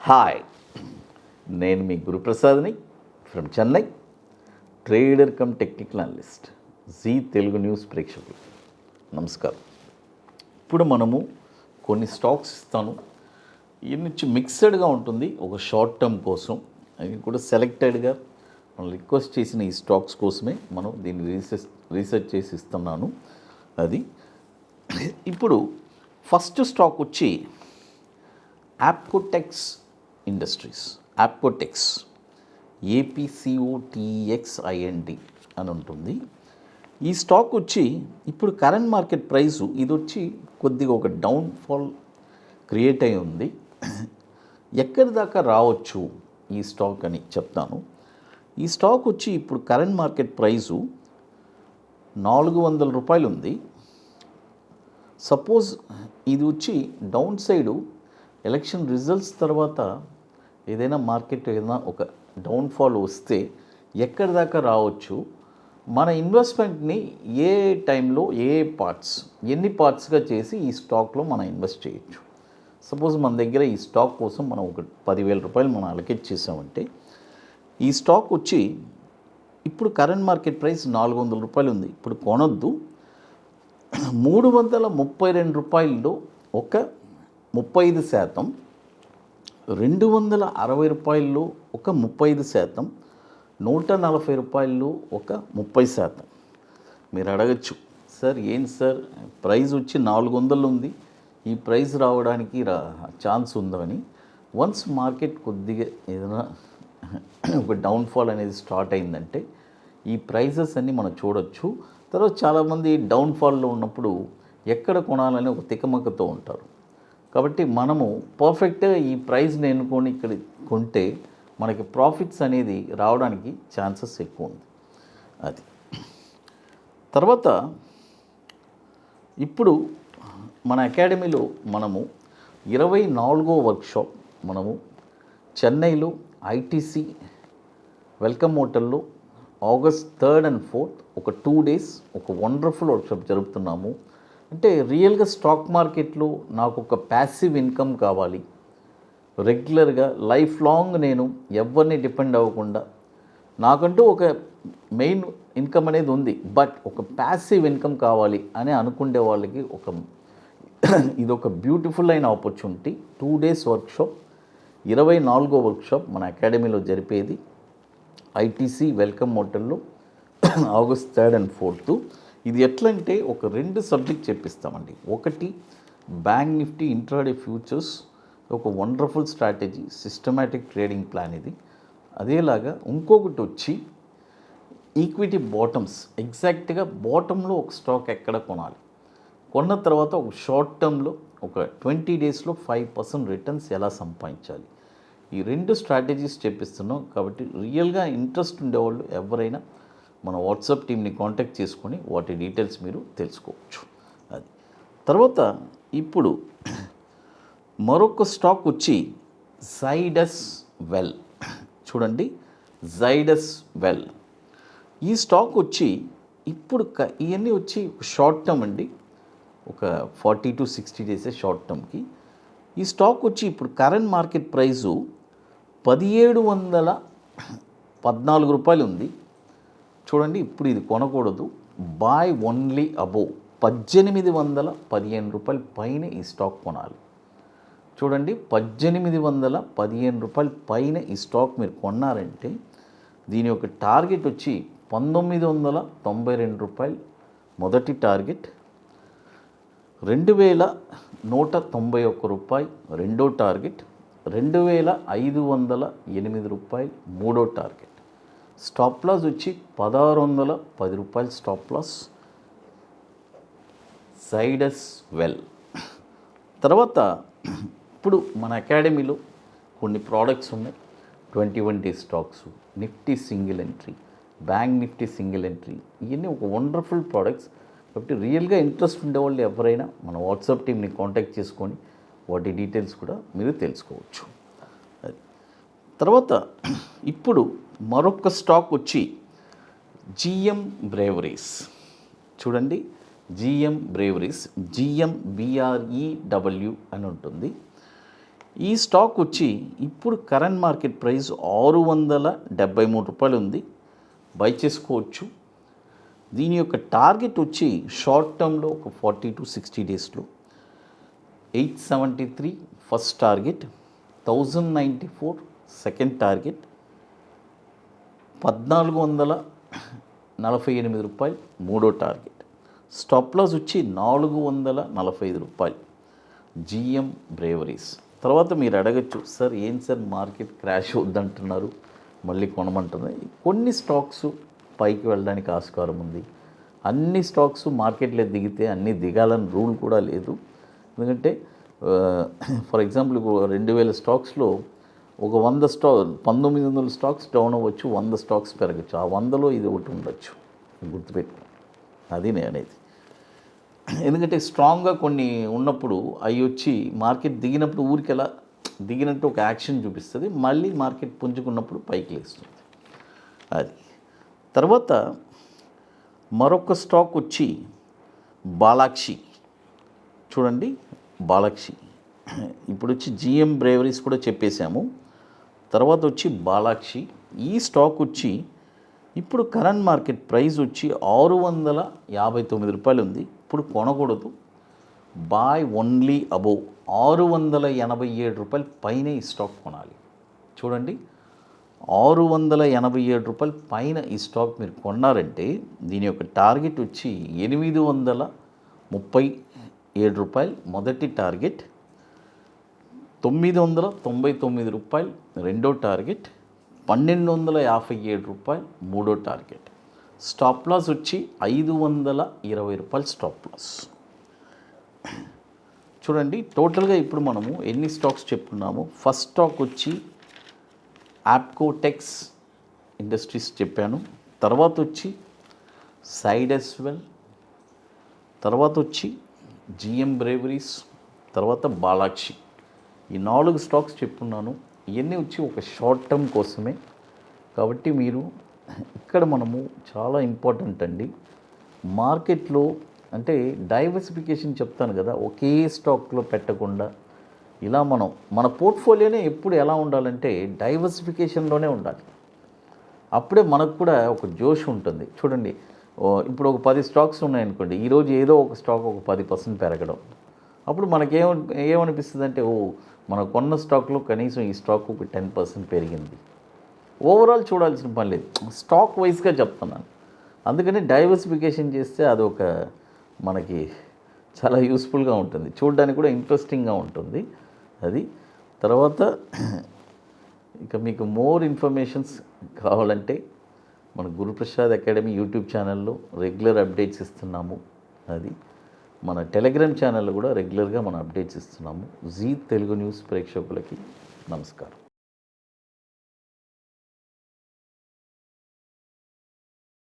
Hi, నేను మీ గురుప్రసాద్ని from Chennai, trader cum technical analyst, Zee Telugu news ప్రేక్షకులు నమస్కారం. ఇప్పుడు మనము కొన్ని స్టాక్స్ ఇస్తాను, ఈ నుంచి మిక్స్డ్గా ఉంటుంది. ఒక షార్ట్ టర్మ్ కోసం అవి కూడా సెలెక్టెడ్గా మనం రిక్వెస్ట్ చేసిన ఈ స్టాక్స్ కోసమే మనం దీన్ని రీసెర్చ్ చేసి ఇస్తున్నాను. అది ఇప్పుడు ఫస్ట్ స్టాక్ వచ్చి ఆప్కోటెక్స్ ఇండస్ట్రీస్, ఆప్కోటెక్స్ APCOTEXIND అని ఉంటుంది. ఈ స్టాక్ వచ్చి ఇప్పుడు కరెంట్ మార్కెట్ ప్రైసు ఇది వచ్చి కొద్దిగా ఒక డౌన్ఫాల్ క్రియేట్ అయి ఉంది. ఎక్కడి దాకా రావచ్చు ఈ స్టాక్ అని చెప్తాను. ఈ స్టాక్ వచ్చి ఇప్పుడు కరెంట్ మార్కెట్ ప్రైసు 400 రూపాయలు ఉంది. సపోజ్ ఇది వచ్చి డౌన్ సైడు ఎలక్షన్ రిజల్ట్స్ తర్వాత ఏదైనా మార్కెట్ ఏదైనా ఒక డౌన్ఫాల్ వస్తే ఎక్కడి దాకా రావచ్చు, మన ఇన్వెస్ట్మెంట్ని ఏ టైంలో ఎన్ని పార్ట్స్గా చేసి ఈ స్టాక్లో మనం ఇన్వెస్ట్ చేయొచ్చు. సపోజ్ మన దగ్గర ఈ స్టాక్ కోసం మనం ఒక 10,000 రూపాయలు మనం అలొకేట్ చేసామంటే ఈ స్టాక్ వచ్చి ఇప్పుడు కరెంట్ మార్కెట్ ప్రైస్ 400 రూపాయలు ఉంది. ఇప్పుడు కొనొద్దు. 332 రూపాయల్లో ఒక 35%, 260 రూపాయల్లో ఒక 35%, 140 రూపాయల్లో ఒక 30%. మీరు అడగచ్చు, సార్ ఏంటి సార్ ప్రైస్ వచ్చి 400 ఉంది, ఈ ప్రైస్ రావడానికి ఛాన్స్ ఉందని. వన్స్ మార్కెట్ కొద్దిగా ఏదైనా ఒక డౌన్ఫాల్ అనేది స్టార్ట్ అయిందంటే ఈ ప్రైజెస్ అన్నీ మనం చూడొచ్చు. తర్వాత చాలామంది డౌన్ఫాల్లో ఉన్నప్పుడు ఎక్కడ కొనాలని ఒక తికమకతో ఉంటారు. కాబట్టి మనము పర్ఫెక్ట్గా ఈ ప్రైస్ని ఎన్నుకొని ఇక్కడ కొంటే మనకి ప్రాఫిట్స్ అనేది రావడానికి ఛాన్సెస్ ఎక్కువ ఉంది. అది తర్వాత ఇప్పుడు మన అకాడమీలో మనము 24వ వర్క్షాప్ మనము చెన్నైలో ITC వెల్కమ్ హోటల్లో August 3rd and 4th ఒక 2 days ఒక వండర్ఫుల్ వర్క్షాప్ జరుపుతున్నాము. అంటే రియల్గా స్టాక్ మార్కెట్లో నాకు ఒక ప్యాసివ్ ఇన్కమ్ కావాలి, రెగ్యులర్గా లైఫ్ లాంగ్ నేను ఎవరిని డిపెండ్ అవ్వకుండా నాకంటూ ఒక మెయిన్ ఇన్కమ్ అనేది ఉంది, బట్ ఒక ప్యాసివ్ ఇన్కమ్ కావాలి అని అనుకునే వాళ్ళకి ఇది ఒక బ్యూటిఫుల్ అయిన ఆపర్చునిటీ. 2 days వర్క్షాప్, 24వ వర్క్షాప్ మన అకాడమీలో జరిపేది ITC వెల్కమ్ హోటల్లో August 3rd and 4th. ఇది ఎట్లంటే ఒక 2 సబ్జెక్ట్ చెప్పిస్తామండి. ఒకటి బ్యాంక్ నిఫ్టీ ఇంట్రాడే ఫ్యూచర్స్, ఒక wonderful strategy, systematic trading plan ఇది. అదేలాగా ఇంకొకటి వచ్చి ఈక్విటీ బాటమ్స్, ఎగ్జాక్ట్గా బాటంలో ఒక స్టాక్ ఎక్కడ కొనాలి, కొన్న తర్వాత ఒక షార్ట్ టర్మ్లో ఒక 20 daysలో 5% రిటర్న్స్ ఎలా సంపాదించాలి, ఈ 2 స్ట్రాటజీస్ చెప్పిస్తున్నాం. కాబట్టి రియల్గా ఇంట్రెస్ట్ ఉండేవాళ్ళు ఎవరైనా మన వాట్సాప్ టీమ్ని కాంటాక్ట్ చేసుకొని వాటి డీటెయిల్స్ మీరు తెలుసుకోవచ్చు. అది తర్వాత ఇప్పుడు మరొక స్టాక్ వచ్చి జైడస్ వెల్. చూడండి, జైడస్ వెల్ ఈ స్టాక్ వచ్చి ఇప్పుడు ఇవన్నీ వచ్చి షార్ట్ టర్మ్ అండి, ఒక 40 to 60 days షార్ట్ టర్మ్కి. ఈ స్టాక్ వచ్చి ఇప్పుడు కరెంట్ మార్కెట్ ప్రైసు 1714 రూపాయలు ఉంది. చూడండి, ఇప్పుడు ఇది కొనకూడదు, బాయ్ ఓన్లీ అబోవ్ 1815 రూపాయల పైన ఈ స్టాక్ కొనాలి. చూడండి, 1815 రూపాయల పైన ఈ స్టాక్ మీరు కొన్నారంటే దీని యొక్క టార్గెట్ వచ్చి 1992 రూపాయలు మొదటి టార్గెట్, 2191 రూపాయలు రెండో టార్గెట్, 2508 రూపాయలు మూడో టార్గెట్. స్టాప్ లాస్ వచ్చి 1610 రూపాయలు స్టాప్ లాస్. జైడస్ వెల్. తర్వాత ఇప్పుడు మన అకాడమీలో కొన్ని ప్రోడక్ట్స్ ఉన్నాయి. 21 days stocks, Nifty single entry, bank Nifty single entry, ఇవన్నీ ఒక వండర్ఫుల్ ప్రోడక్ట్స్. కాబట్టి రియల్గా ఇంట్రెస్ట్ ఉండేవాళ్ళు ఎవరైనా మన వాట్సాప్ టీమ్ని కాంటాక్ట్ చేసుకొని వాటి డీటెయిల్స్ కూడా మీరు తెలుసుకోవచ్చు. అది తర్వాత ఇప్పుడు మరొక స్టాక్ వచ్చి GM బ్రేవరీస్. చూడండి, GM బ్రేవరీస్, GMBREW అని ఉంటుంది. ఈ స్టాక్ వచ్చి ఇప్పుడు కరెంట్ మార్కెట్ ప్రైస్ 673 రూపాయలు ఉంది, బై చేసుకోవచ్చు. దీని యొక్క టార్గెట్ వచ్చి షార్ట్ టర్మ్లో ఒక 40 to 60 డేస్లో 873 ఫస్ట్ టార్గెట్, 1094 సెకండ్ టార్గెట్, 1448 రూపాయలు మూడో టార్గెట్. స్టాప్ లాస్ వచ్చి 445 రూపాయలు. GM breweries. తర్వాత మీరు అడగచ్చు, సార్ ఏం సార్ మార్కెట్ క్రాష్ వద్దంటున్నారు, మళ్ళీ కొనమంటున్నారు. కొన్ని స్టాక్స్ పైకి వెళ్ళడానికి ఆస్కారం ఉంది. అన్ని స్టాక్స్ మార్కెట్లో దిగితే అన్నీ దిగాలని రూల్ కూడా లేదు. ఎందుకంటే ఫర్ ఎగ్జాంపుల్ 2000 స్టాక్స్లో ఒక 1900 స్టాక్స్ డౌన్ అవ్వచ్చు, 100 స్టాక్స్ పెరగచ్చు. ఆ 100లో ఇది ఒకటి ఉండొచ్చు, గుర్తుపెట్టుకో. అది నేను అనేది. ఎందుకంటే స్ట్రాంగ్గా కొన్ని ఉన్నప్పుడు అవి వచ్చి మార్కెట్ దిగినప్పుడు ఊరికి ఎలా దిగినట్టు ఒక యాక్షన్ చూపిస్తుంది, మళ్ళీ మార్కెట్ పుంజుకున్నప్పుడు పైకి లేస్తుంది. అది తర్వాత మరొక స్టాక్ వచ్చి బాలాక్షి. చూడండి, బాలాక్షి ఇప్పుడు వచ్చి జిఎం బ్రేవరీస్ కూడా చెప్పేశాము. తర్వాత వచ్చి బాలాక్షి. ఈ స్టాక్ వచ్చి ఇప్పుడు కరెంట్ మార్కెట్ ప్రైస్ వచ్చి 659 రూపాయలు ఉంది. ఇప్పుడు కొనకూడదు, బాయ్ ఓన్లీ అబోవ్ 687 రూపాయలు పైన ఈ స్టాక్ కొనాలి. చూడండి, 687 రూపాయలు పైన ఈ స్టాక్ మీరు కొన్నారంటే దీని యొక్క టార్గెట్ వచ్చి 837 రూపాయలు మొదటి టార్గెట్, 999 రూపాయలు రెండో టార్గెట్, 1257 రూపాయలు మూడో టార్గెట్. స్టాప్ లాస్ వచ్చి 520 రూపాయలు స్టాప్ లాస్. చూడండి, టోటల్గా ఇప్పుడు మనము ఎన్ని స్టాక్స్ చెప్పుకున్నాము. ఫస్ట్ స్టాక్ వచ్చి ఆప్కోటెక్స్ ఇండస్ట్రీస్ చెప్పాను. తర్వాత వచ్చి సైడెస్వెల్, తర్వాత వచ్చి జిఎం బ్రేవరీస్, తర్వాత బాలాక్షి. ఈ 4 స్టాక్స్ చెప్పుకున్నాను. ఇవన్నీ వచ్చి ఒక షార్ట్ టర్మ్ కోసమే. కాబట్టి మీరు ఇక్కడ మనము చాలా ఇంపార్టెంట్ అండి మార్కెట్లో, అంటే డైవర్సిఫికేషన్ చెప్తాను కదా, ఒకే స్టాక్లో పెట్టకుండా ఇలా మన పోర్ట్ఫోలియోనే ఎప్పుడు ఎలా ఉండాలంటే డైవర్సిఫికేషన్లోనే ఉండాలి. అప్పుడే మనకు కూడా ఒక జోష్ ఉంటుంది. చూడండి, ఇప్పుడు ఒక 10 స్టాక్స్ ఉన్నాయనుకోండి, ఈరోజు ఏదో ఒక స్టాక్ ఒక 10% పెరగడం, అప్పుడు ఏమనిపిస్తుంది అంటే, మనం కొన్న స్టాక్లో కనీసం ఈ స్టాక్ ఒక 10% పెరిగింది. ఓవరాల్ చూడాల్సిన పని లేదు, స్టాక్ వైజ్గా చెప్తున్నాను. అందుకని డైవర్సిఫికేషన్ చేస్తే అదొక మనకి చాలా యూస్ఫుల్గా ఉంటుంది, చూడడానికి కూడా ఇంట్రెస్టింగ్గా ఉంటుంది. అది తర్వాత ఇక మీకు మోర్ ఇన్ఫర్మేషన్స్ కావాలంటే మన గురుప్రసాద్ అకాడమీ యూట్యూబ్ ఛానల్లో రెగ్యులర్ అప్డేట్స్ ఇస్తున్నాము. అది మన టెలిగ్రామ్ ఛానల్లో కూడా రెగ్యులర్గా మనం అప్డేట్స్ ఇస్తున్నాము. జీ తెలుగు న్యూస్ ప్రేక్షకులకి నమస్కారం.